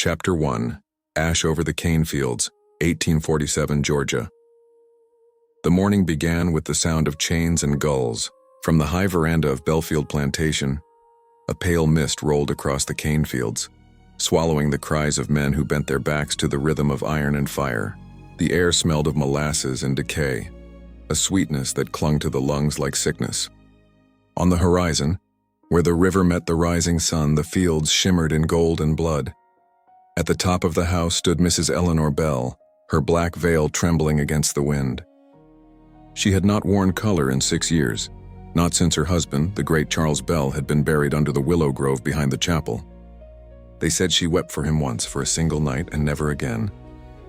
Chapter 1. Ash over the cane fields, 1847 Georgia. The morning began with the sound of chains and gulls. From the high veranda of Bellfield Plantation, a pale mist rolled across the cane fields, swallowing the cries of men who bent their backs to the rhythm of iron and fire. The air smelled of molasses and decay, a sweetness that clung to the lungs like sickness. On the horizon, where the river met the rising sun, the fields shimmered in gold and blood. At the top of the house stood Mrs. Eleanor Bell, her black veil trembling against the wind. She had not worn color in 6 years, not since her husband, the great Charles Bell, had been buried under the willow grove behind the chapel. They said she wept for him once for a single night and never again.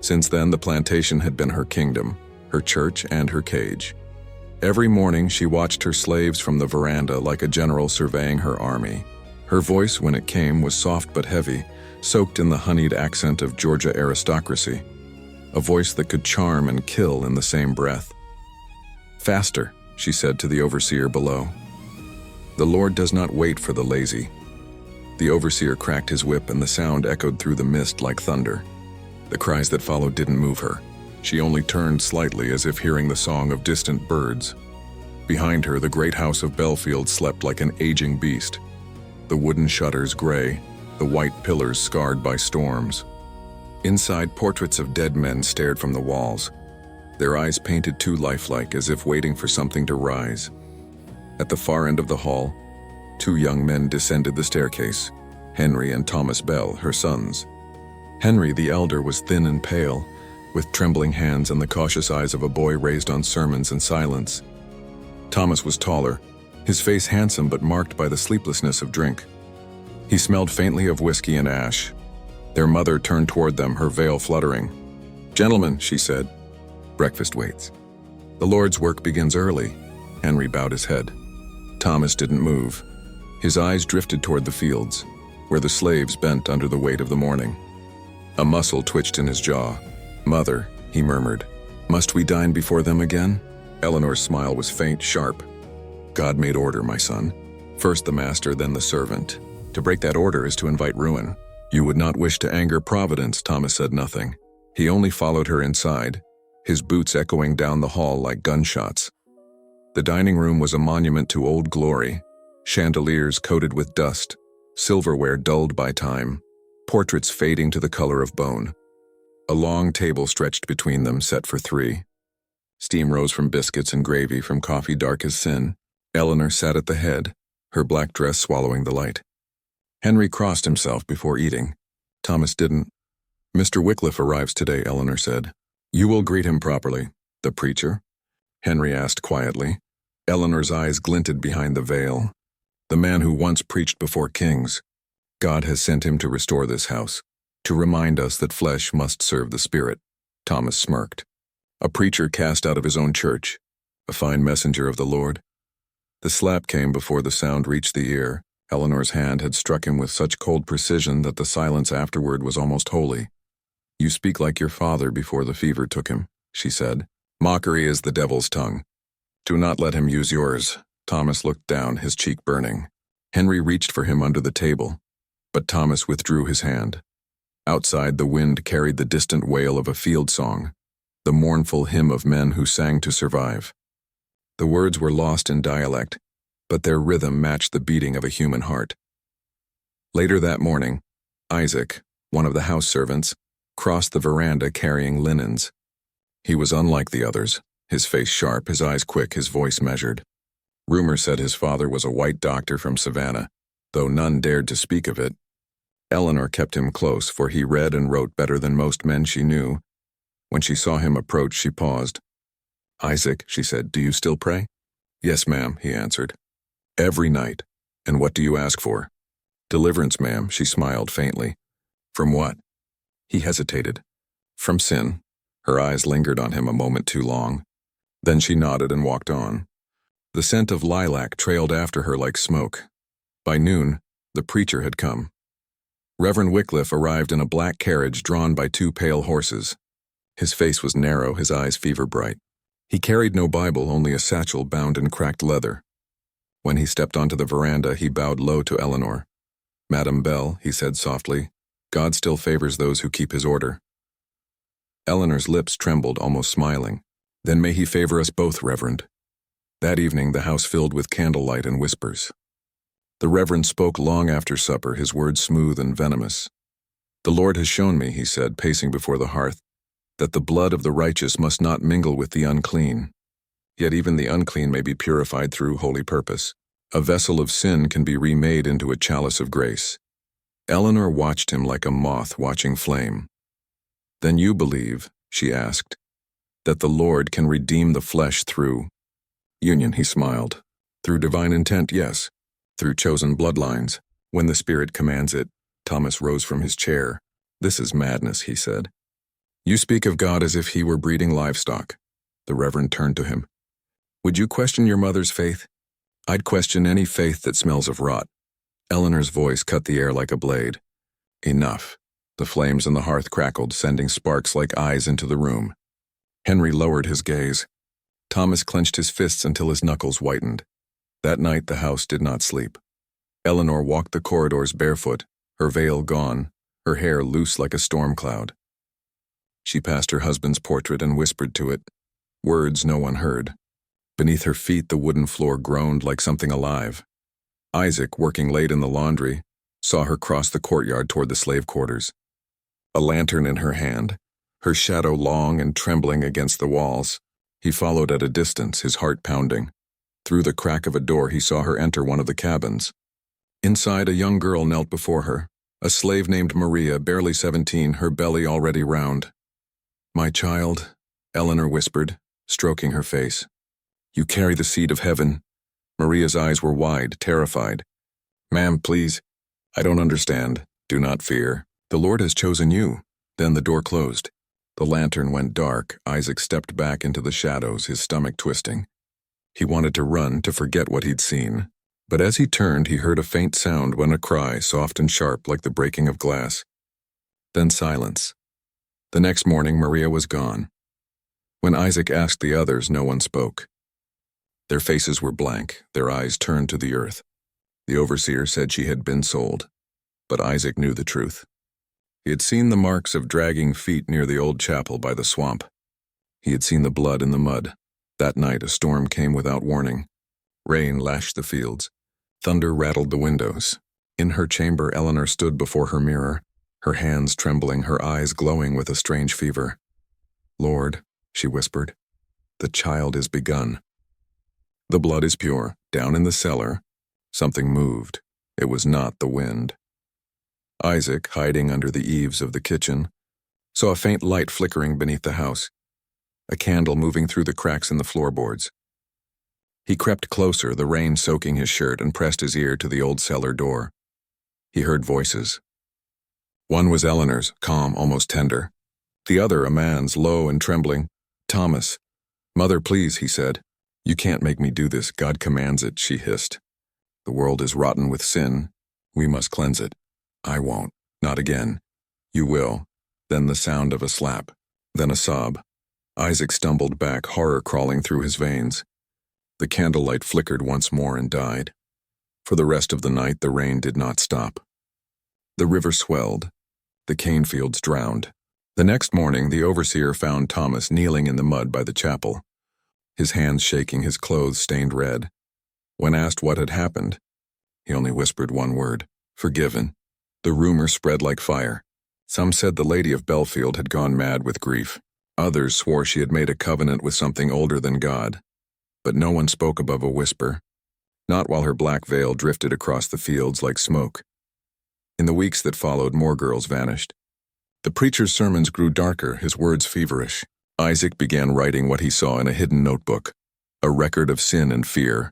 Since then, the plantation had been her kingdom, her church, and her cage. Every morning she watched her slaves from the veranda like a general surveying her army. Her voice, when it came, was soft but heavy, soaked in the honeyed accent of Georgia aristocracy, a voice that could charm and kill in the same breath. "Faster," she said to the overseer below. "The Lord does not wait for the lazy." The overseer cracked his whip and the sound echoed through the mist like thunder. The cries that followed didn't move her. She only turned slightly as if hearing the song of distant birds. Behind her, the great house of Bellfield slept like an aging beast, the wooden shutters gray, the white pillars scarred by storms. Inside, portraits of dead men stared from the walls, their eyes painted too lifelike, as if waiting for something to rise. At the far end of the hall, 2 young men descended the staircase, Henry and Thomas Bell, her sons. Henry, the elder, was thin and pale, with trembling hands and the cautious eyes of a boy raised on sermons and silence. Thomas was taller, his face handsome but marked by the sleeplessness of drink. He smelled faintly of whiskey and ash. Their mother turned toward them, her veil fluttering. "Gentlemen," she said, "breakfast waits." "The Lord's work begins early." Henry bowed his head. Thomas didn't move. His eyes drifted toward the fields, where the slaves bent under the weight of the morning. A muscle twitched in his jaw. "Mother," he murmured, "must we dine before them again?" Eleanor's smile was faint, sharp. "God made order, my son. First the master, then the servant. To break that order is to invite ruin." "You would not wish to anger Providence." Thomas said nothing. He only followed her inside, his boots echoing down the hall like gunshots. The dining room was a monument to old glory, chandeliers coated with dust, silverware dulled by time, portraits fading to the color of bone. A long table stretched between them, set for 3. Steam rose from biscuits and gravy from coffee dark as sin. Eleanor sat at the head, her black dress swallowing the light. Henry crossed himself before eating. Thomas didn't. "Mr. Wycliffe arrives today," Eleanor said. "You will greet him properly." "The preacher?" Henry asked quietly. Eleanor's eyes glinted behind the veil. "The man who once preached before kings. God has sent him to restore this house, to remind us that flesh must serve the spirit." Thomas smirked. "A preacher cast out of his own church. A fine messenger of the Lord." The slap came before the sound reached the ear. Eleanor's hand had struck him with such cold precision that the silence afterward was almost holy. "You speak like your father before the fever took him," she said. "Mockery is the devil's tongue. Do not let him use yours." Thomas looked down, his cheek burning. Henry reached for him under the table, but Thomas withdrew his hand. Outside, the wind carried the distant wail of a field song, the mournful hymn of men who sang to survive. The words were lost in dialect, but their rhythm matched the beating of a human heart. Later that morning, Isaac, one of the house servants, crossed the veranda carrying linens. He was unlike the others, his face sharp, his eyes quick, his voice measured. Rumor said his father was a white doctor from Savannah, though none dared to speak of it. Eleanor kept him close, for he read and wrote better than most men she knew. When she saw him approach, she paused. "Isaac," she said, "do you still pray?" "Yes, ma'am," he answered. "Every night. And what do you ask for?" "Deliverance, ma'am," she smiled faintly. "From what?" He hesitated. "From sin." Her eyes lingered on him a moment too long. Then she nodded and walked on. The scent of lilac trailed after her like smoke. By noon, the preacher had come. Reverend Wycliffe arrived in a black carriage drawn by 2 pale horses. His face was narrow, his eyes fever-bright. He carried no Bible, only a satchel bound in cracked leather. When he stepped onto the veranda, he bowed low to Eleanor. "Madam Bell," he said softly, God still favors those who keep his order. Eleanor's lips trembled, almost smiling. Then may he favor us both, Reverend. That evening, the house filled with candlelight and whispers. The Reverend spoke long after supper, his words smooth and venomous. The Lord has shown me, he said, pacing before the hearth, that the blood of the righteous must not mingle with the unclean. Yet even the unclean may be purified through holy purpose. A vessel of sin can be remade into a chalice of grace. Eleanor watched him like a moth watching flame. Then you believe, she asked, that the Lord can redeem the flesh through union, he smiled. Through divine intent, yes. Through chosen bloodlines, when the Spirit commands it. Thomas rose from his chair. This is madness, he said. You speak of God as if he were breeding livestock. The Reverend turned to him. Would you question your mother's faith? I'd question any faith that smells of rot. Eleanor's voice cut the air like a blade. Enough. The flames on the hearth crackled, sending sparks like eyes into the room. Henry lowered his gaze. Thomas clenched his fists until his knuckles whitened. That night the house did not sleep. Eleanor walked the corridors barefoot, her veil gone, her hair loose like a storm cloud. She passed her husband's portrait and whispered to it, words no one heard. Beneath her feet the wooden floor groaned like something alive. Isaac, working late in the laundry, saw her cross the courtyard toward the slave quarters. A lantern in her hand, her shadow long and trembling against the walls. He followed at a distance, his heart pounding. Through the crack of a door he saw her enter one of the cabins. Inside, a young girl knelt before her, a slave named Maria, barely 17, her belly already round. My child, Eleanor whispered, stroking her face. You carry the seed of heaven. Maria's eyes were wide, terrified. Ma'am, please. I don't understand. Do not fear. The Lord has chosen you. Then the door closed. The lantern went dark. Isaac stepped back into the shadows, his stomach twisting. He wanted to run, to forget what he'd seen. But as he turned, he heard a faint sound, when a cry, soft and sharp like the breaking of glass. Then silence. The next morning, Maria was gone. When Isaac asked the others, no one spoke. Their faces were blank, their eyes turned to the earth. The overseer said she had been sold, but Isaac knew the truth. He had seen the marks of dragging feet near the old chapel by the swamp. He had seen the blood in the mud. That night a storm came without warning. Rain lashed the fields. Thunder rattled the windows. In her chamber, Eleanor stood before her mirror, her hands trembling, her eyes glowing with a strange fever. Lord, she whispered, the child is begun. The blood is pure. Down in the cellar, something moved. It was not the wind. Isaac, hiding under the eaves of the kitchen, saw a faint light flickering beneath the house, a candle moving through the cracks in the floorboards. He crept closer, the rain soaking his shirt, and pressed his ear to the old cellar door. He heard voices. One was Eleanor's, calm, almost tender. The other, a man's, low and trembling. Thomas. Mother, please, he said. You can't make me do this. God commands it, she hissed. The world is rotten with sin. We must cleanse it. I won't. Not again. You will. Then the sound of a slap. Then a sob. Isaac stumbled back, horror crawling through his veins. The candlelight flickered once more and died. For the rest of the night, the rain did not stop. The river swelled. The cane fields drowned. The next morning, the overseer found Thomas kneeling in the mud by the chapel, his hands shaking, his clothes stained red. When asked what had happened, he only whispered one word, forgiven. The rumor spread like fire. Some said the lady of Bellfield had gone mad with grief. Others swore she had made a covenant with something older than God. But no one spoke above a whisper, not while her black veil drifted across the fields like smoke. In the weeks that followed, more girls vanished. The preacher's sermons grew darker, his words feverish. Isaac began writing what he saw in a hidden notebook, a record of sin and fear.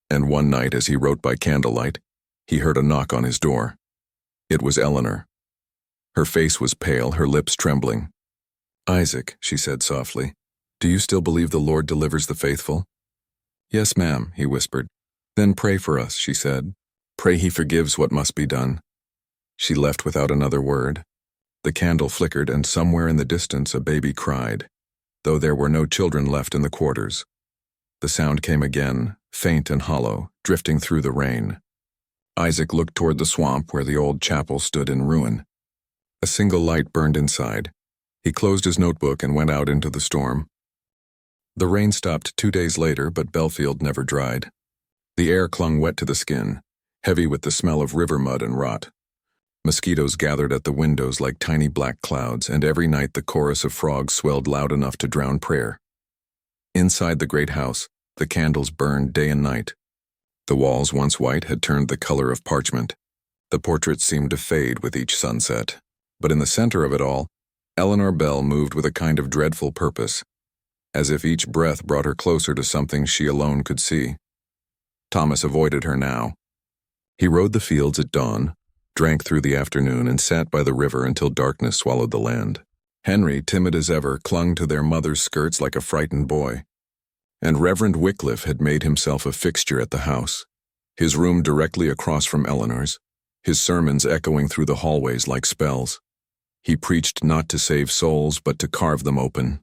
And one night, as he wrote by candlelight, he heard a knock on his door. It was Eleanor. Her face was pale, her lips trembling. Isaac, she said softly, do you still believe the Lord delivers the faithful? Yes, ma'am, he whispered. Then pray for us, she said. Pray he forgives what must be done. She left without another word. The candle flickered, and somewhere in the distance a baby cried, though there were no children left in the quarters. The sound came again, faint and hollow, drifting through the rain. Isaac looked toward the swamp where the old chapel stood in ruin. A single light burned inside. He closed his notebook and went out into the storm. The rain stopped 2 days later, but Bellfield never dried. The air clung wet to the skin, heavy with the smell of river mud and rot. Mosquitoes gathered at the windows like tiny black clouds, and every night the chorus of frogs swelled loud enough to drown prayer. Inside the great house, the candles burned day and night. The walls, once white, had turned the color of parchment. The portraits seemed to fade with each sunset. But in the center of it all, Eleanor Bell moved with a kind of dreadful purpose, as if each breath brought her closer to something she alone could see. Thomas avoided her now. He rode the fields at dawn, drank through the afternoon, and sat by the river until darkness swallowed the land. Henry, timid as ever, clung to their mother's skirts like a frightened boy. And Reverend Wycliffe had made himself a fixture at the house, his room directly across from Eleanor's, his sermons echoing through the hallways like spells. He preached not to save souls, but to carve them open.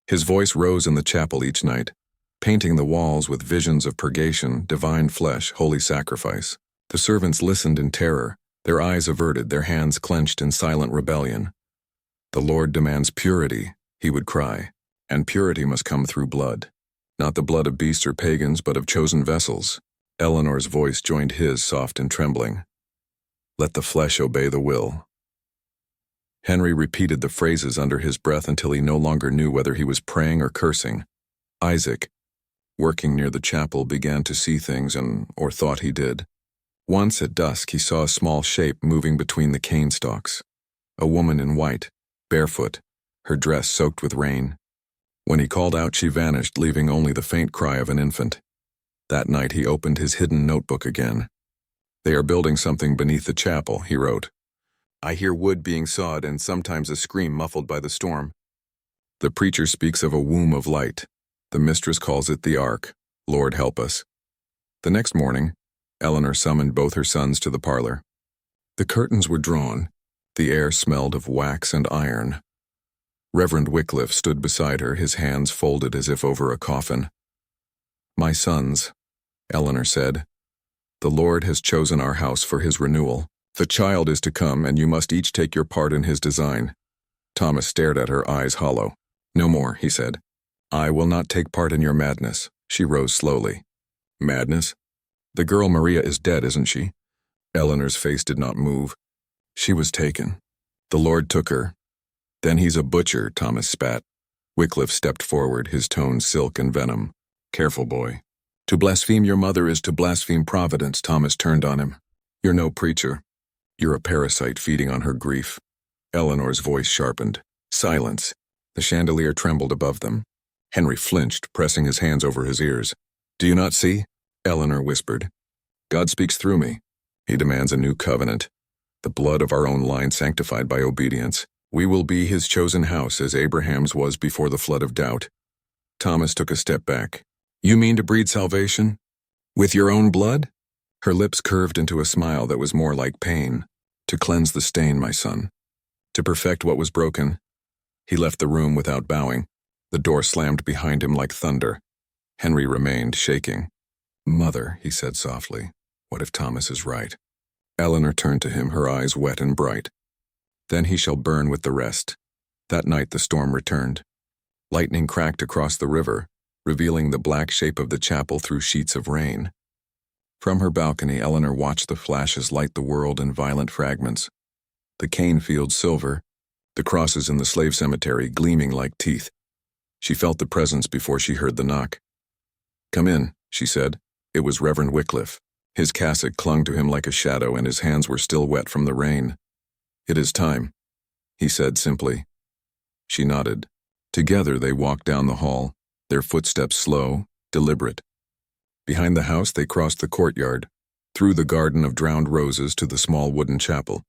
His voice rose in the chapel each night, painting the walls with visions of purgation, divine flesh, holy sacrifice. The servants listened in terror, their eyes averted, their hands clenched in silent rebellion. "The Lord demands purity," he would cry, "and purity must come through blood. Not the blood of beasts or pagans, but of chosen vessels." Eleanor's voice joined his, soft and trembling. "Let the flesh obey the will." Henry repeated the phrases under his breath until he no longer knew whether he was praying or cursing. Isaac, working near the chapel, began to see things, or thought he did. Once at dusk he saw a small shape moving between the cane stalks. A woman in white, barefoot, her dress soaked with rain. When he called out, she vanished, leaving only the faint cry of an infant. That night he opened his hidden notebook again. "They are building something beneath the chapel," he wrote. "I hear wood being sawed and sometimes a scream muffled by the storm. The preacher speaks of a womb of light. The mistress calls it the ark. Lord help us." The next morning, Eleanor summoned both her sons to the parlor. The curtains were drawn. The air smelled of wax and iron. Reverend Wycliffe stood beside her, his hands folded as if over a coffin. "My sons," Eleanor said, "the Lord has chosen our house for his renewal. The child is to come, and you must each take your part in his design." Thomas stared at her, eyes hollow. "No more," he said. "I will not take part in your madness." She rose slowly. "Madness? The girl Maria is dead, isn't she?" Eleanor's face did not move. "She was taken. The Lord took her." "Then he's a butcher," Thomas spat. Wycliffe stepped forward, his tone silk and venom. "Careful, boy. To blaspheme your mother is to blaspheme Providence." Thomas turned on him. "You're no preacher. You're a parasite feeding on her grief." Eleanor's voice sharpened. "Silence." The chandelier trembled above them. Henry flinched, pressing his hands over his ears. "Do you not see?" Eleanor whispered. "God speaks through me. He demands a new covenant. The blood of our own line sanctified by obedience. We will be his chosen house as Abraham's was before the flood of doubt." Thomas took a step back. "You mean to breed salvation? With your own blood?" Her lips curved into a smile that was more like pain. "To cleanse the stain, my son. To perfect what was broken." He left the room without bowing. The door slammed behind him like thunder. Henry remained, shaking. "Mother," he said softly, "what if Thomas is right?" Eleanor turned to him, her eyes wet and bright. "Then he shall burn with the rest." That night the storm returned. Lightning cracked across the river, revealing the black shape of the chapel through sheets of rain. From her balcony, Eleanor watched the flashes light the world in violent fragments. The cane fields silver, the crosses in the slave cemetery gleaming like teeth. She felt the presence before she heard the knock. "Come in," she said. It was Reverend Wycliffe. His cassock clung to him like a shadow, and his hands were still wet from the rain. "It is time," he said simply. She nodded. Together they walked down the hall, their footsteps slow, deliberate. Behind the house they crossed the courtyard, through the garden of drowned roses to the small wooden chapel.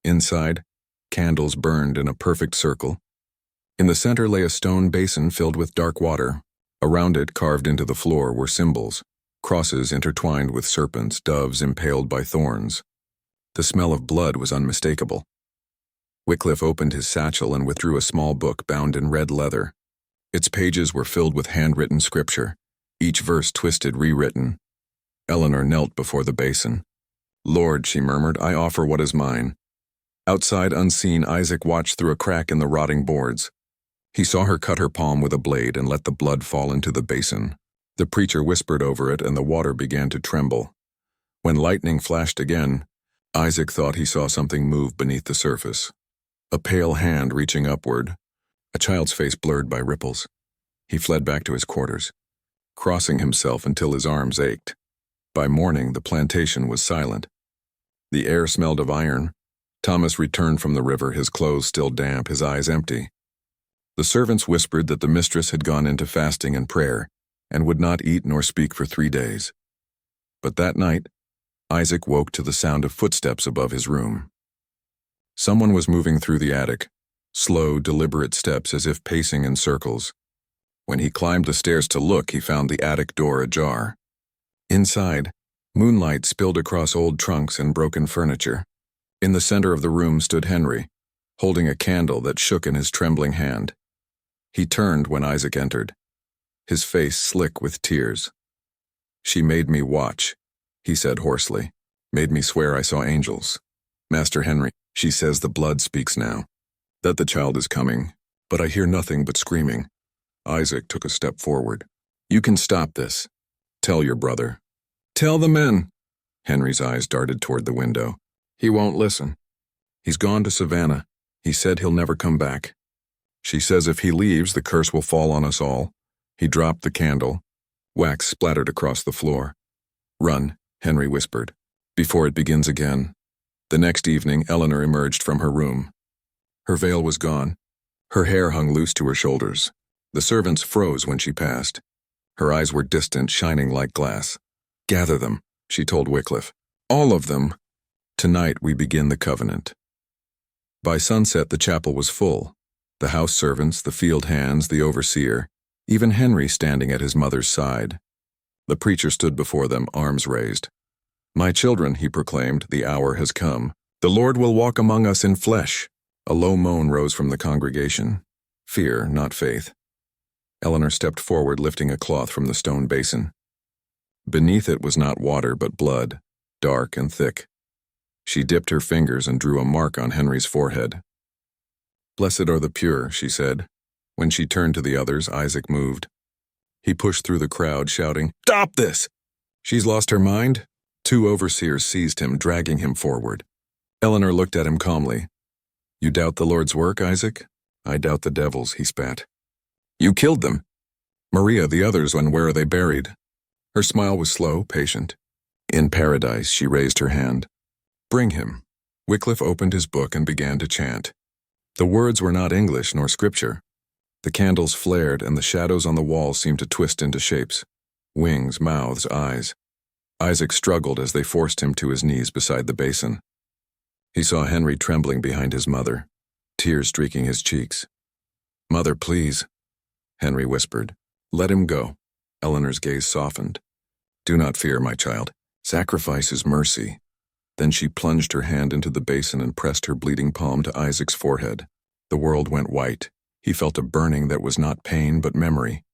Inside, candles burned in a perfect circle. In the center lay a stone basin filled with dark water. Around it, carved into the floor, were symbols, crosses intertwined with serpents, doves impaled by thorns. The smell of blood was unmistakable. Wycliffe opened his satchel and withdrew a small book bound in red leather. Its pages were filled with handwritten scripture, each verse twisted, rewritten. Eleanor knelt before the basin. "Lord," she murmured, "I offer what is mine." Outside, unseen, Isaac watched through a crack in the rotting boards. He saw her cut her palm with a blade and let the blood fall into the basin. The preacher whispered over it and the water began to tremble. When lightning flashed again, Isaac thought he saw something move beneath the surface. A pale hand reaching upward, a child's face blurred by ripples. He fled back to his quarters, crossing himself until his arms ached. By morning, the plantation was silent. The air smelled of iron. Thomas returned from the river, his clothes still damp, his eyes empty. The servants whispered that the mistress had gone into fasting and prayer and would not eat nor speak for 3 days. But that night, Isaac woke to the sound of footsteps above his room. Someone was moving through the attic, slow, deliberate steps as if pacing in circles. When he climbed the stairs to look, he found the attic door ajar. Inside, moonlight spilled across old trunks and broken furniture. In the center of the room stood Henry, holding a candle that shook in his trembling hand. He turned when Isaac entered, his face slick with tears. "She made me watch," he said hoarsely. "Made me swear I saw angels. Master Henry, she says the blood speaks now, that the child is coming, but I hear nothing but screaming." Isaac took a step forward. "You can stop this. Tell your brother. Tell the men." Henry's eyes darted toward the window. "He won't listen. He's gone to Savannah. He said he'll never come back. She says if he leaves, the curse will fall on us all." He dropped the candle. Wax splattered across the floor. "Run," Henry whispered, "before it begins again." The next evening, Eleanor emerged from her room. Her veil was gone. Her hair hung loose to her shoulders. The servants froze when she passed. Her eyes were distant, shining like glass. "Gather them," she told Wycliffe. "All of them. Tonight we begin the covenant." By sunset, the chapel was full. The house servants, the field hands, the overseer, even Henry standing at his mother's side. The preacher stood before them, arms raised. "My children," he proclaimed, "the hour has come. The Lord will walk among us in flesh." A low moan rose from the congregation. Fear, not faith. Eleanor stepped forward, lifting a cloth from the stone basin. Beneath it was not water, but blood, dark and thick. She dipped her fingers and drew a mark on Henry's forehead. "Blessed are the pure," she said. When she turned to the others, Isaac moved. He pushed through the crowd, shouting, "Stop this! She's lost her mind?" 2 overseers seized him, dragging him forward. Eleanor looked at him calmly. "You doubt the Lord's work, Isaac?" "I doubt the devil's," he spat. "You killed them. Maria, the others, and where are they buried?" Her smile was slow, patient. "In paradise," she raised her hand. "Bring him." Wycliffe opened his book and began to chant. The words were not English nor scripture. The candles flared and the shadows on the walls seemed to twist into shapes. Wings, mouths, eyes. Isaac struggled as they forced him to his knees beside the basin. He saw Henry trembling behind his mother, tears streaking his cheeks. "Mother, please," Henry whispered. "Let him go." Eleanor's gaze softened. "Do not fear, my child. Sacrifice is mercy." Then she plunged her hand into the basin and pressed her bleeding palm to Isaac's forehead. The world went white. He felt a burning that was not pain but memory.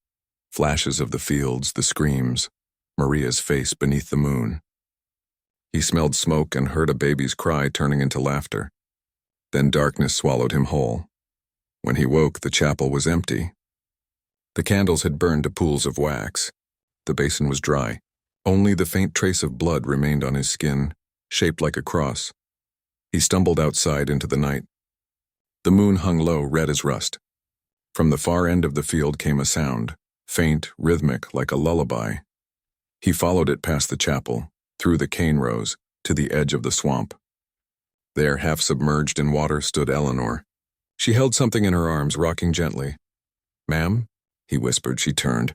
Flashes of the fields, the screams, Maria's face beneath the moon. He smelled smoke and heard a baby's cry turning into laughter. Then darkness swallowed him whole. When he woke, the chapel was empty. The candles had burned to pools of wax. The basin was dry. Only the faint trace of blood remained on his skin, shaped like a cross. He stumbled outside into the night. The moon hung low, red as rust. From the far end of the field came a sound, faint, rhythmic, like a lullaby. He followed it past the chapel, through the cane rows, to the edge of the swamp. There, half submerged in water, stood Eleanor. She held something in her arms, rocking gently. "Ma'am?" he whispered. She turned.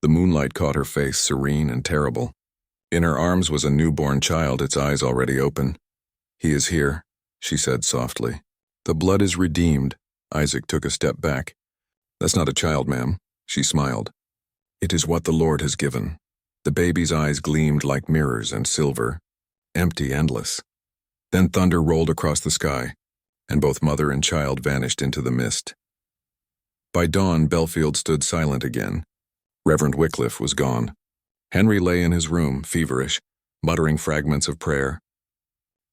The moonlight caught her face, serene and terrible. In her arms was a newborn child, its eyes already open. "He is here," she said softly. "The blood is redeemed." Isaac took a step back. "That's not a child, ma'am," she smiled. "It is what the Lord has given." The baby's eyes gleamed like mirrors and silver, empty, endless. Then thunder rolled across the sky, and both mother and child vanished into the mist. By dawn, Bellfield stood silent again. Reverend Wycliffe was gone. Henry lay in his room, feverish, muttering fragments of prayer.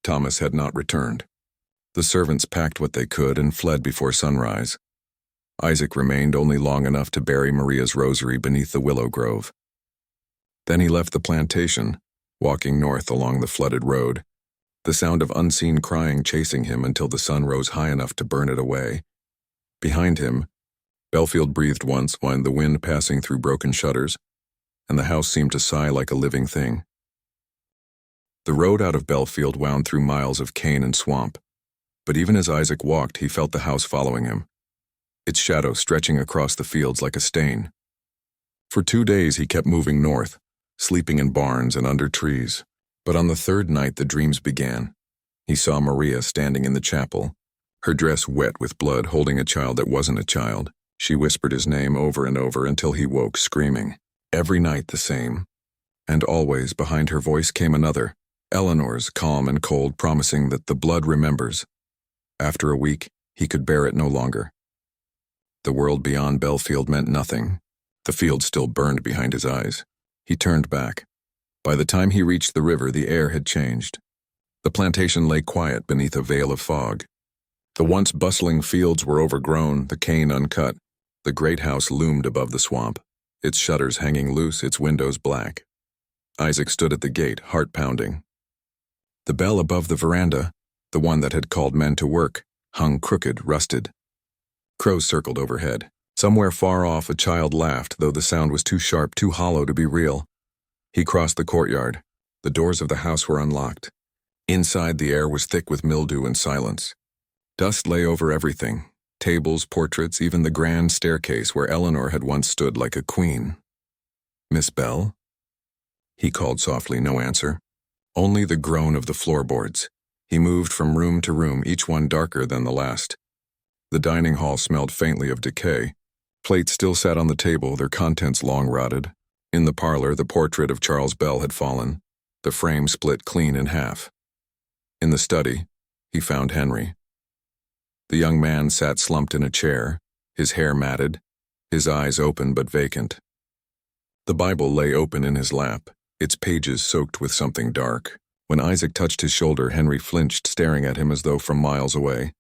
Thomas had not returned. The servants packed what they could and fled before sunrise. Isaac remained only long enough to bury Maria's rosary beneath the willow grove. Then he left the plantation, walking north along the flooded road, the sound of unseen crying chasing him until the sun rose high enough to burn it away. Behind him, Bellfield breathed once, while the wind passing through broken shutters, and the house seemed to sigh like a living thing. The road out of Bellfield wound through miles of cane and swamp, but even as Isaac walked, he felt the house following him, its shadow stretching across the fields like a stain. For 2 days he kept moving north, sleeping in barns and under trees. But on the third night the dreams began. He saw Maria standing in the chapel, her dress wet with blood, holding a child that wasn't a child. She whispered his name over and over until he woke screaming. Every night the same. And always behind her voice came another, Eleanor's, calm and cold, promising that the blood remembers. After a week, he could bear it no longer. The world beyond Bellfield meant nothing. The field still burned behind his eyes. He turned back. By the time he reached the river, the air had changed. The plantation lay quiet beneath a veil of fog. The once bustling fields were overgrown, the cane uncut. The great house loomed above the swamp, its shutters hanging loose, its windows black. Isaac stood at the gate, heart pounding. The bell above the veranda, the one that had called men to work, hung crooked, rusted. Crows circled overhead. Somewhere far off a child laughed, though the sound was too sharp, too hollow to be real. He crossed the courtyard. The doors of the house were unlocked. Inside, the air was thick with mildew and silence. Dust lay over everything, tables, portraits, even the grand staircase where Eleanor had once stood like a queen. "Miss Bell?" He called softly, no answer. Only the groan of the floorboards. He moved from room to room, each one darker than the last. The dining hall smelled faintly of decay. Plates still sat on the table, their contents long rotted. In the parlor, the portrait of Charles Bell had fallen, the frame split clean in half. In the study, he found Henry. The young man sat slumped in a chair, his hair matted, his eyes open but vacant. The Bible lay open in his lap, its pages soaked with something dark. When Isaac touched his shoulder, Henry flinched, staring at him as though from miles away.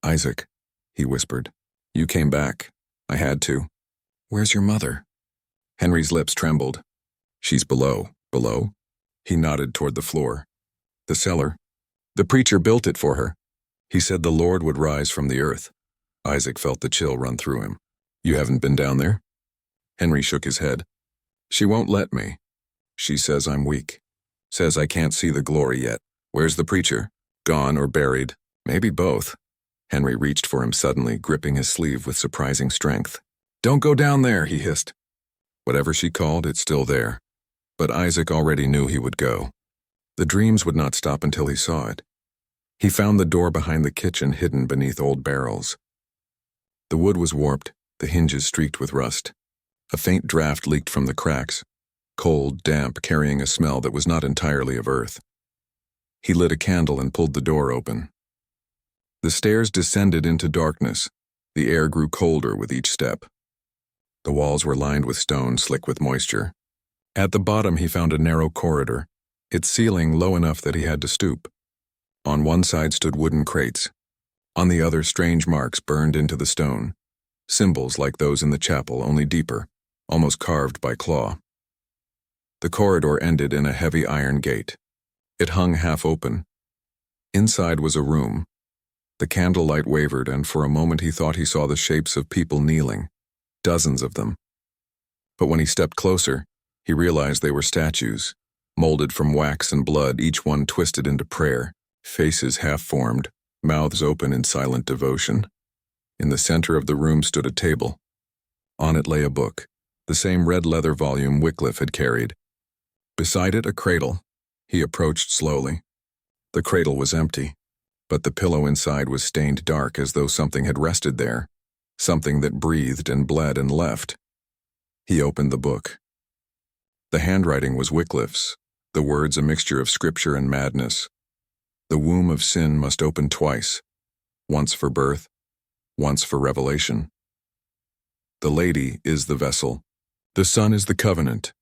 "Isaac," he whispered, "you came back. I had to. Where's your mother?" Henry's lips trembled. "She's below." "Below?" He nodded toward the floor. "The cellar. The preacher built it for her. He said the Lord would rise from the earth." Isaac felt the chill run through him. "You haven't been down there?" Henry shook his head. "She won't let me. She says I'm weak. Says I can't see the glory yet." "Where's the preacher? Gone or buried?" "Maybe both." Henry reached for him suddenly, gripping his sleeve with surprising strength. "Don't go down there," he hissed. Whatever she called, it's still there. But Isaac already knew he would go. The dreams would not stop until he saw it. He found the door behind the kitchen hidden beneath old barrels. The wood was warped, the hinges streaked with rust. A faint draft leaked from the cracks, cold, damp, carrying a smell that was not entirely of earth. He lit a candle and pulled the door open. The stairs descended into darkness. The air grew colder with each step. The walls were lined with stone, slick with moisture. At the bottom he found a narrow corridor, its ceiling low enough that he had to stoop. On one side stood wooden crates. On the other, strange marks burned into the stone, symbols like those in the chapel, only deeper, almost carved by claw. The corridor ended in a heavy iron gate. It hung half open. Inside was a room. The candlelight wavered, and for a moment he thought he saw the shapes of people kneeling, dozens of them. But when he stepped closer, he realized they were statues, molded from wax and blood, each one twisted into prayer, faces half-formed, mouths open in silent devotion. In the center of the room stood a table. On it lay a book, the same red leather volume Wycliffe had carried. Beside it, a cradle. He approached slowly. The cradle was empty, but the pillow inside was stained dark as though something had rested there, something that breathed and bled and left. He opened the book. The handwriting was Wycliffe's, the words a mixture of scripture and madness. The womb of sin must open twice, once for birth, once for revelation. The lady is the vessel. The sun is the covenant.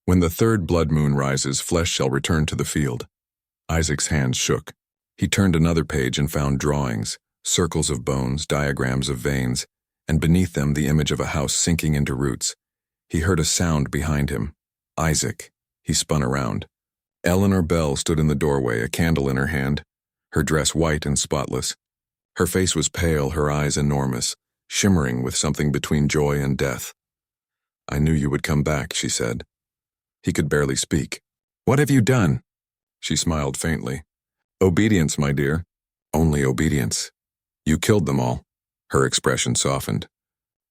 When the third blood moon rises, flesh shall return to the field. Isaac's hands shook. He turned another page and found drawings, circles of bones, diagrams of veins, and beneath them the image of a house sinking into roots. He heard a sound behind him. Isaac. He spun around. Eleanor Bell stood in the doorway, a candle in her hand, her dress white and spotless. Her face was pale, her eyes enormous, shimmering with something between joy and death. "I knew you would come back," she said. He could barely speak. "What have you done?" She smiled faintly. "Obedience, my dear. Only obedience. You killed them all." Her expression softened.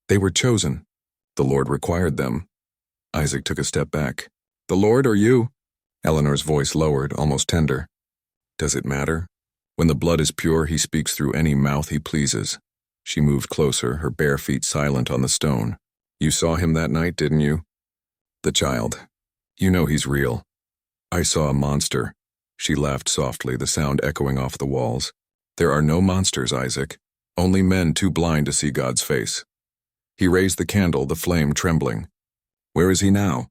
"They were chosen. The Lord required them." Isaac took a step back. "The Lord or you?" Eleanor's voice lowered, almost tender. "Does it matter? When the blood is pure, he speaks through any mouth he pleases." She moved closer, her bare feet silent on the stone. "You saw him that night, didn't you?" "The child. You know he's real." "I saw a monster." She laughed softly, the sound echoing off the walls. "There are no monsters, Isaac. Only men too blind to see God's face." He raised the candle, the flame trembling. "Where is he now?"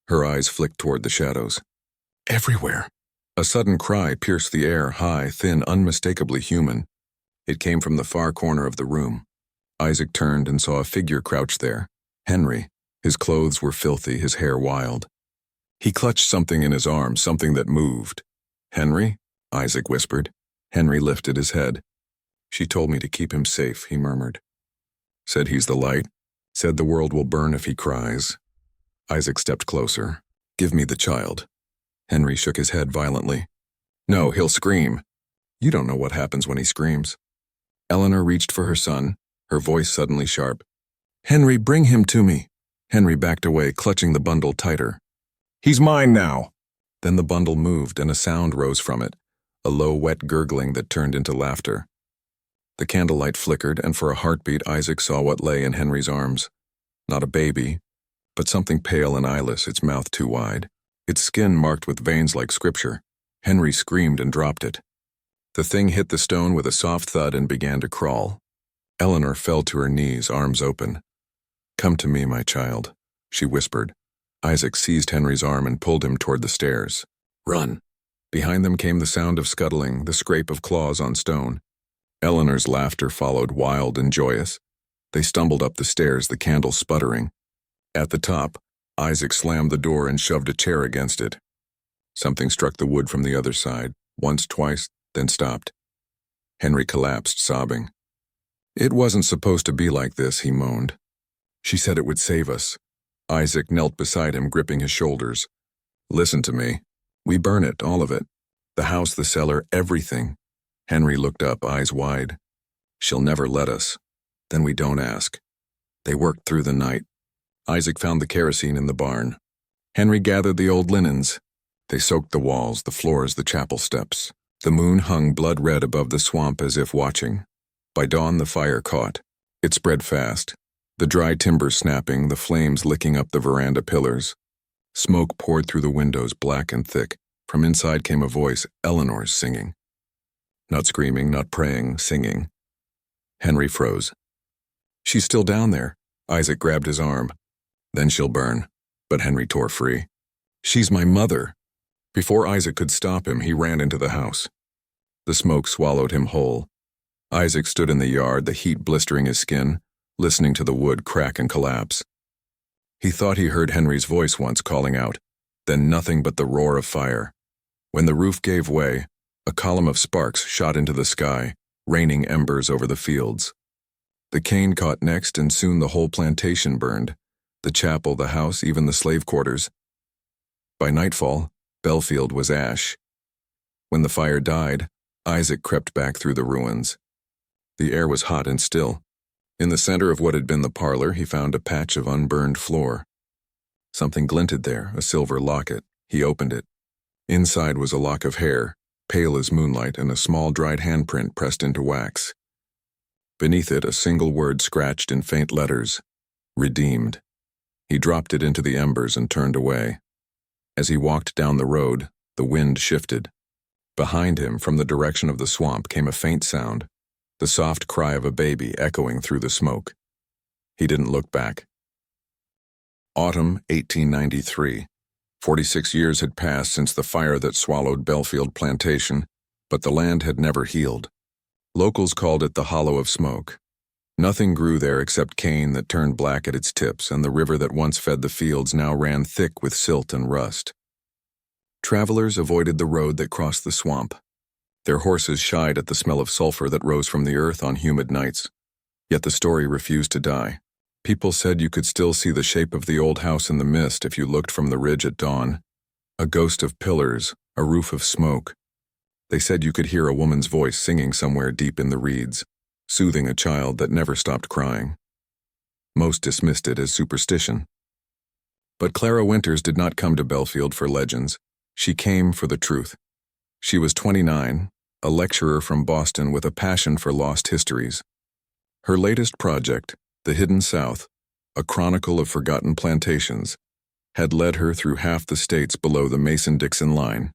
Her eyes flicked toward the shadows. "Everywhere." A sudden cry pierced the air, high, thin, unmistakably human. It came from the far corner of the room. Isaac turned and saw a figure crouched there. Henry. His clothes were filthy, his hair wild. He clutched something in his arms, something that moved. "Henry?" Isaac whispered. Henry lifted his head. "She told me to keep him safe," he murmured. "Said he's the light. Said the world will burn if he cries." Isaac stepped closer. "Give me the child." Henry shook his head violently. "No, he'll scream." "You don't know what happens when he screams." Eleanor reached for her son, her voice suddenly sharp. "Henry, bring him to me." Henry backed away, clutching the bundle tighter. "He's mine now." Then the bundle moved and a sound rose from it, a low, wet gurgling that turned into laughter. The candlelight flickered, and for a heartbeat Isaac saw what lay in Henry's arms. Not a baby, but something pale and eyeless, its mouth too wide, its skin marked with veins like scripture. Henry screamed and dropped it. The thing hit the stone with a soft thud and began to crawl. Eleanor fell to her knees, arms open. "Come to me, my child," she whispered. Isaac seized Henry's arm and pulled him toward the stairs. "Run." Behind them came the sound of scuttling, the scrape of claws on stone. Eleanor's laughter followed, wild and joyous. They stumbled up the stairs, the candle sputtering. At the top, Isaac slammed the door and shoved a chair against it. Something struck the wood from the other side, once, twice, then stopped. Henry collapsed, sobbing. "It wasn't supposed to be like this," he moaned. "She said it would save us." Isaac knelt beside him, gripping his shoulders. "Listen to me. We burn it, all of it. The house, the cellar, everything." Henry looked up, eyes wide. "She'll never let us. Then we don't ask." They worked through the night. Isaac found the kerosene in the barn. Henry gathered the old linens. They soaked the walls, the floors, the chapel steps. The moon hung blood-red above the swamp as if watching. By dawn the fire caught. It spread fast, the dry timber snapping, the flames licking up the veranda pillars. Smoke poured through the windows, black and thick. From inside came a voice, Eleanor's singing. Not screaming, not praying, singing. Henry froze. "She's still down there." Isaac grabbed his arm. "Then she'll burn." But Henry tore free. "She's my mother." Before Isaac could stop him, he ran into the house. The smoke swallowed him whole. Isaac stood in the yard, the heat blistering his skin, listening to the wood crack and collapse. He thought he heard Henry's voice once calling out, then nothing but the roar of fire. When the roof gave way, a column of sparks shot into the sky, raining embers over the fields. The cane caught next, and soon the whole plantation burned. The chapel, the house, even the slave quarters. By nightfall, Bellfield was ash. When the fire died, Isaac crept back through the ruins. The air was hot and still. In the center of what had been the parlor, he found a patch of unburned floor. Something glinted there, a silver locket. He opened it. Inside was a lock of hair, pale as moonlight, and a small dried handprint pressed into wax. Beneath it, a single word scratched in faint letters, "Redeemed." He dropped it into the embers and turned away. As he walked down the road, the wind shifted. Behind him, from the direction of the swamp, came a faint sound, the soft cry of a baby echoing through the smoke. He didn't look back. Autumn 1893. 46 years had passed since the fire that swallowed Bellfield Plantation, but the land had never healed. Locals called it the Hollow of Smoke. Nothing grew there except cane that turned black at its tips, and the river that once fed the fields now ran thick with silt and rust. Travelers avoided the road that crossed the swamp. Their horses shied at the smell of sulfur that rose from the earth on humid nights. Yet the story refused to die. People said you could still see the shape of the old house in the mist if you looked from the ridge at dawn. A ghost of pillars, a roof of smoke. They said you could hear a woman's voice singing somewhere deep in the reeds, soothing a child that never stopped crying. Most dismissed it as superstition. But Clara Winters did not come to Bellfield for legends. She came for the truth. She was 29, a lecturer from Boston with a passion for lost histories. Her latest project, The Hidden South, a chronicle of forgotten plantations, had led her through half the states below the Mason-Dixon line.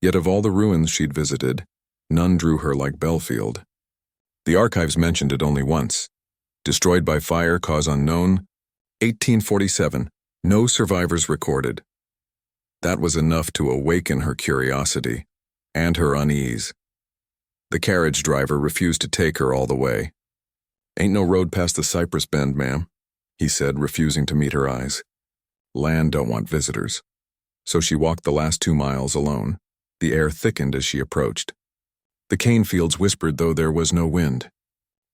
Yet of all the ruins she'd visited, none drew her like Bellfield. The archives mentioned it only once. Destroyed by fire, cause unknown, 1847, no survivors recorded. That was enough to awaken her curiosity and her unease. The carriage driver refused to take her all the way. "Ain't no road past the Cypress Bend, ma'am," he said, refusing to meet her eyes. Land don't want visitors. So she walked the last 2 miles alone. The air thickened as she approached. The cane fields whispered though there was no wind.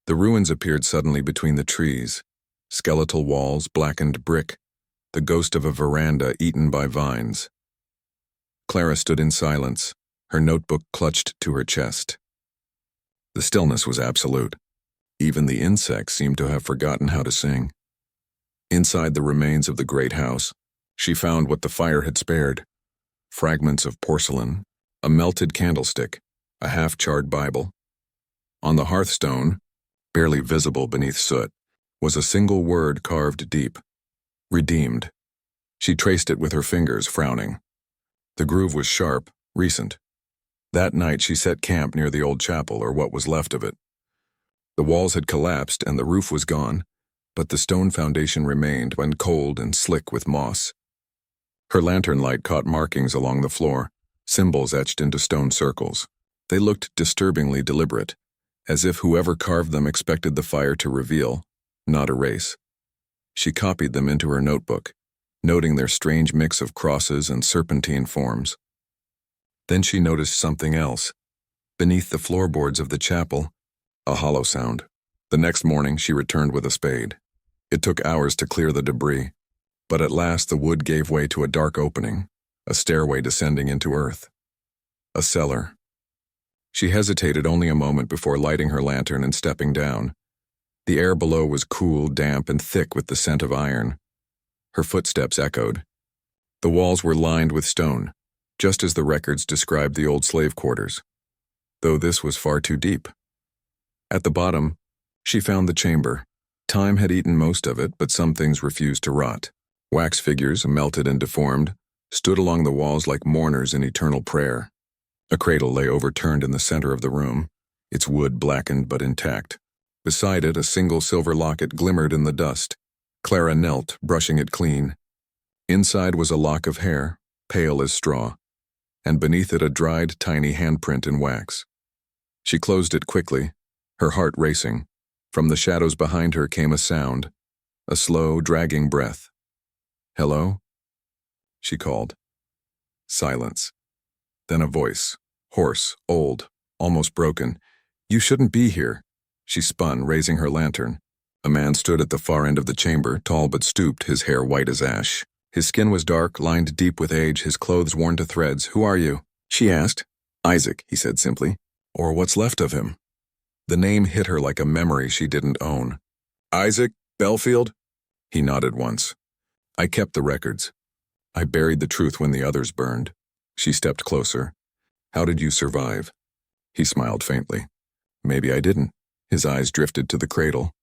The ruins appeared suddenly between the trees. Skeletal walls, blackened brick, the ghost of a veranda eaten by vines. Clara stood in silence, her notebook clutched to her chest. The stillness was absolute. Even the insects seemed to have forgotten how to sing. Inside the remains of the great house, she found what the fire had spared. Fragments of porcelain, a melted candlestick, a half-charred Bible. On the hearthstone, barely visible beneath soot, was a single word carved deep. Redeemed. She traced it with her fingers, frowning. The groove was sharp, recent. That night she set camp near the old chapel, or what was left of it. The walls had collapsed and the roof was gone, but the stone foundation remained when cold and slick with moss. Her lantern light caught markings along the floor, symbols etched into stone circles. They looked disturbingly deliberate, as if whoever carved them expected the fire to reveal, not erase. She copied them into her notebook, noting their strange mix of crosses and serpentine forms. Then she noticed something else. Beneath the floorboards of the chapel, a hollow sound. The next morning she returned with a spade. It took hours to clear the debris, but at last the wood gave way to a dark opening, a stairway descending into earth. A cellar. She hesitated only a moment before lighting her lantern and stepping down. The air below was cool, damp, and thick with the scent of iron. Her footsteps echoed. The walls were lined with stone, just as the records described the old slave quarters, though this was far too deep. At the bottom, she found the chamber. Time had eaten most of it, but some things refused to rot. Wax figures, melted and deformed, stood along the walls like mourners in eternal prayer. A cradle lay overturned in the center of the room, its wood blackened but intact. Beside it, a single silver locket glimmered in the dust. Clara knelt, brushing it clean. Inside was a lock of hair, pale as straw, and beneath it a dried, tiny handprint in wax. She closed it quickly, her heart racing. From the shadows behind her came a sound, a slow, dragging breath. "Hello?" she called. Silence. Then a voice, hoarse, old, almost broken. "You shouldn't be here." She spun, raising her lantern. A man stood at the far end of the chamber, tall but stooped, his hair white as ash. His skin was dark, lined deep with age, his clothes worn to threads. "Who are you?" she asked. "Isaac," he said simply. "Or what's left of him." The name hit her like a memory she didn't own. "Isaac Bellfield?" He nodded once. "I kept the records. I buried the truth when the others burned." She stepped closer. "How did you survive?" He smiled faintly. "Maybe I didn't." His eyes drifted to the cradle.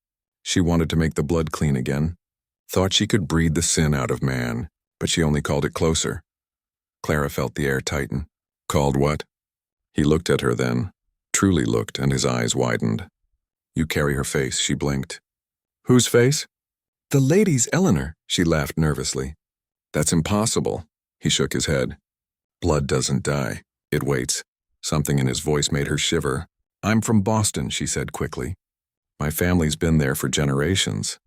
She wanted to make the blood clean again. Thought she could breed the sin out of man, but she only called it closer. Clara felt the air tighten. "Called what?" He looked at her then, truly looked, and his eyes widened. "You carry her face," she blinked. "Whose face?" "The lady's, Eleanor," she laughed nervously. "That's impossible." He shook his head. "Blood doesn't die. It waits. Something in his voice made her shiver. "I'm from Boston," she said quickly. "My family's been there for generations."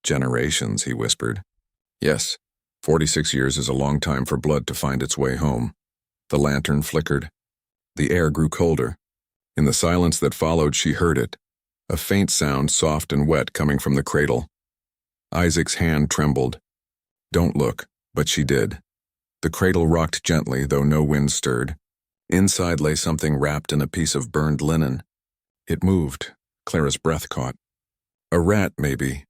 "Generations," he whispered. "Yes, 46 years is a long time for blood to find its way home." The lantern flickered. The air grew colder. In the silence that followed, she heard it, a faint sound, soft and wet, coming from the cradle. Isaac's hand trembled. "Don't look," but she did. The cradle rocked gently, though no wind stirred. Inside lay something wrapped in a piece of burned linen. It moved. Clara's breath caught. A rat, maybe.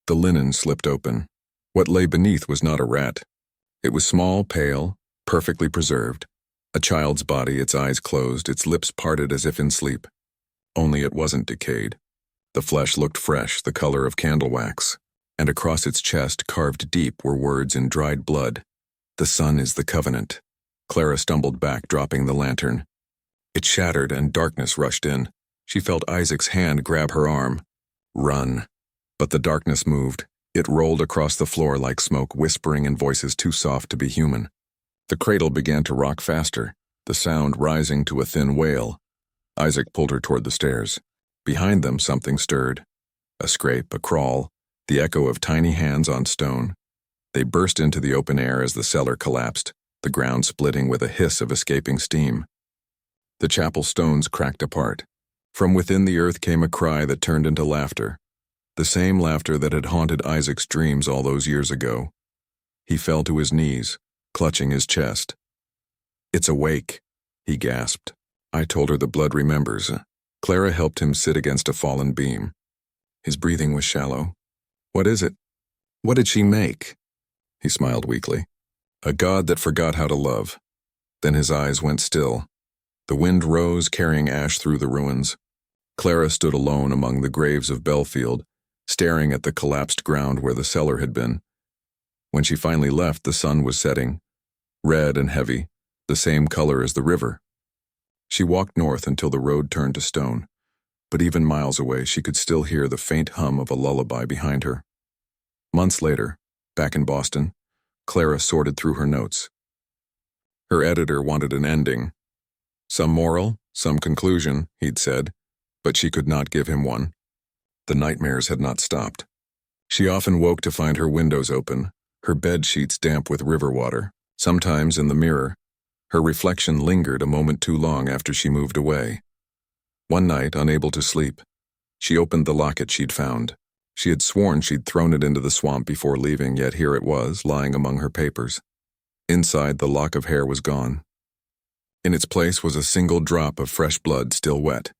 The linen slipped open. What lay beneath was not a rat. It was small, pale, perfectly preserved. A child's body, its eyes closed, its lips parted as if in sleep. Only it wasn't decayed. The flesh looked fresh, the color of candle wax, and across its chest, carved deep, were words in dried blood. "The Son is the covenant." Clara stumbled back, dropping the lantern. It shattered, and darkness rushed in. She felt Isaac's hand grab her arm. "Run." But the darkness moved. It rolled across the floor like smoke, whispering in voices too soft to be human. The cradle began to rock faster, the sound rising to a thin wail. Isaac pulled her toward the stairs. Behind them, something stirred. A scrape, a crawl, the echo of tiny hands on stone. They burst into the open air as the cellar collapsed, the ground splitting with a hiss of escaping steam. The chapel stones cracked apart. From within the earth came a cry that turned into laughter, the same laughter that had haunted Isaac's dreams all those years ago. He fell to his knees, clutching his chest. "It's awake," he gasped. "I told her the blood remembers." Clara helped him sit against a fallen beam. His breathing was shallow. "What is it? What did she make?" He smiled weakly. "A god that forgot how to love." Then his eyes went still. The wind rose, carrying ash through the ruins. Clara stood alone among the graves of Bellfield, staring at the collapsed ground where the cellar had been. When she finally left, the sun was setting, red and heavy, the same color as the river. She walked north until the road turned to stone, but even miles away she could still hear the faint hum of a lullaby behind her. Months later, back in Boston, Clara sorted through her notes. Her editor wanted an ending. Some moral, some conclusion, he'd said, but she could not give him one. The nightmares had not stopped. She often woke to find her windows open, her bed sheets damp with river water. Sometimes in the mirror, her reflection lingered a moment too long after she moved away. One night, unable to sleep, she opened the locket she'd found. She had sworn she'd thrown it into the swamp before leaving, yet here it was, lying among her papers. Inside, the lock of hair was gone. In its place was a single drop of fresh blood, still wet.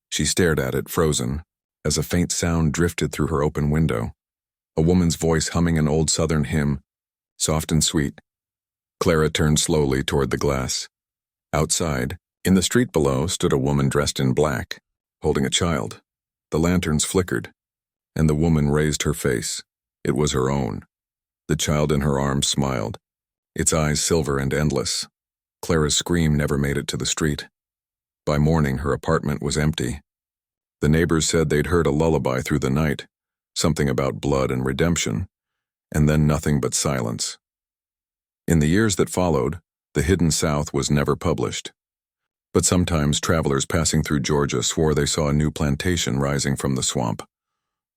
She stared at it, frozen, as a faint sound drifted through her open window. A woman's voice humming an old Southern hymn, soft and sweet. Clara turned slowly toward the glass. Outside, in the street below, stood a woman dressed in black, holding a child. The lanterns flickered, and the woman raised her face. It was her own. The child in her arms smiled, its eyes silver and endless. Clara's scream never made it to the street. By morning, her apartment was empty. The neighbors said they'd heard a lullaby through the night, something about blood and redemption, and then nothing but silence. In the years that followed, The Hidden South was never published. But sometimes travelers passing through Georgia swore they saw a new plantation rising from the swamp,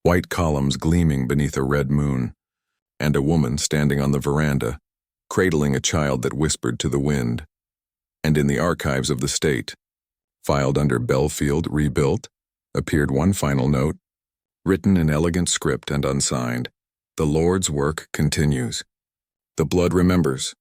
white columns gleaming beneath a red moon, and a woman standing on the veranda, cradling a child that whispered to the wind. And in the archives of the state, filed under Bellfield Rebuilt, appeared one final note, written in elegant script and unsigned: "The Lord's work continues. The blood remembers.